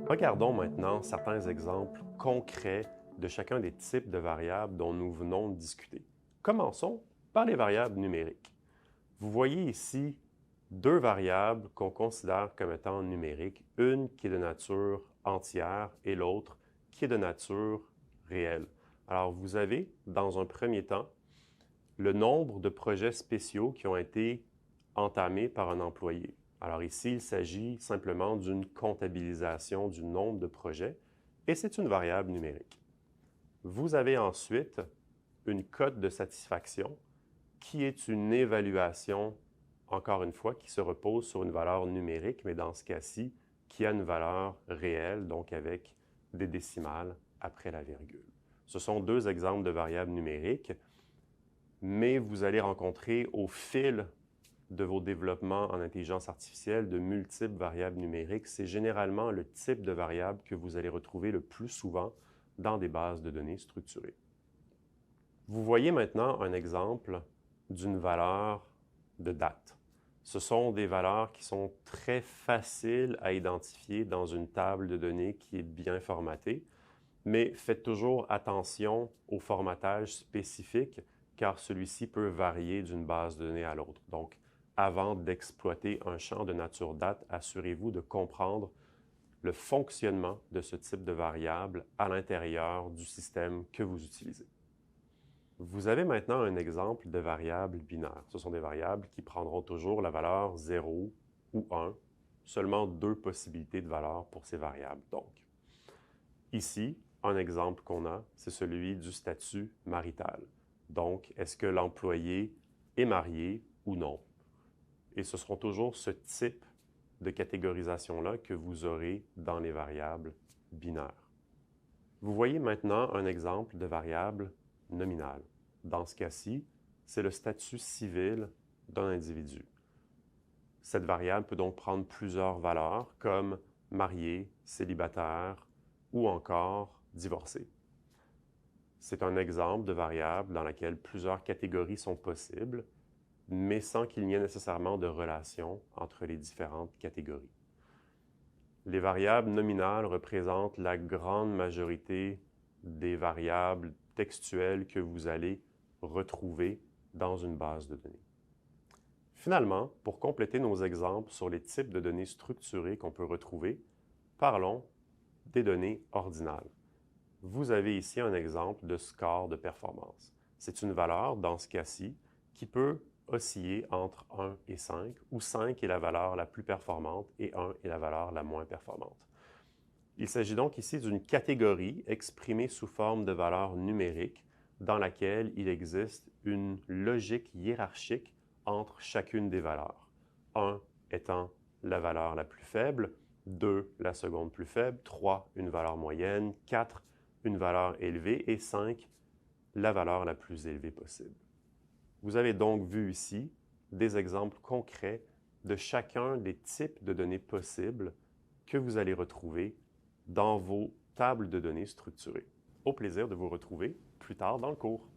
Regardons maintenant certains exemples concrets de chacun des types de variables dont nous venons de discuter. Commençons par les variables numériques. Vous voyez ici deux variables qu'on considère comme étant numériques, une qui est de nature entière et l'autre qui est de nature réelle. Alors, vous avez, dans un premier temps, le nombre de projets spéciaux qui ont été entamés par un employé. Alors ici, il s'agit simplement d'une comptabilisation du nombre de projets et c'est une variable numérique. Vous avez ensuite une cote de satisfaction qui est une évaluation, encore une fois, qui se repose sur une valeur numérique, mais dans ce cas-ci, qui a une valeur réelle, donc avec des décimales après la virgule. Ce sont deux exemples de variables numériques, mais vous allez rencontrer au fil de vos développements en intelligence artificielle de multiples variables numériques. C'est généralement le type de variable que vous allez retrouver le plus souvent dans des bases de données structurées. Vous voyez maintenant un exemple d'une valeur de date. Ce sont des valeurs qui sont très faciles à identifier dans une table de données qui est bien formatée, mais faites toujours attention au formatage spécifique car celui-ci peut varier d'une base de données à l'autre. Donc, avant d'exploiter un champ de nature date, assurez-vous de comprendre le fonctionnement de ce type de variable à l'intérieur du système que vous utilisez. Vous avez maintenant un exemple de variable binaire. Ce sont des variables qui prendront toujours la valeur 0 ou 1, seulement deux possibilités de valeurs pour ces variables. Donc, ici, un exemple qu'on a, c'est celui du statut marital. Donc, est-ce que l'employé est marié ou non? Et ce seront toujours ce type de catégorisation-là que vous aurez dans les variables binaires. Vous voyez maintenant un exemple de variable nominale. Dans ce cas-ci, c'est le statut civil d'un individu. Cette variable peut donc prendre plusieurs valeurs comme marié, célibataire ou encore divorcé. C'est un exemple de variable dans laquelle plusieurs catégories sont possibles, mais sans qu'il n'y ait nécessairement de relation entre les différentes catégories. Les variables nominales représentent la grande majorité des variables textuelles que vous allez retrouver dans une base de données. Finalement, pour compléter nos exemples sur les types de données structurées qu'on peut retrouver, parlons des données ordinales. Vous avez ici un exemple de score de performance. C'est une valeur, dans ce cas-ci, qui peut osciller entre 1 et 5, où 5 est la valeur la plus performante et 1 est la valeur la moins performante. Il s'agit donc ici d'une catégorie exprimée sous forme de valeurs numériques dans laquelle il existe une logique hiérarchique entre chacune des valeurs. 1 étant la valeur la plus faible, 2 la seconde plus faible, 3 une valeur moyenne, 4 une valeur élevée et 5 la valeur la plus élevée possible. Vous avez donc vu ici des exemples concrets de chacun des types de données possibles que vous allez retrouver dans vos tables de données structurées. Au plaisir de vous retrouver plus tard dans le cours.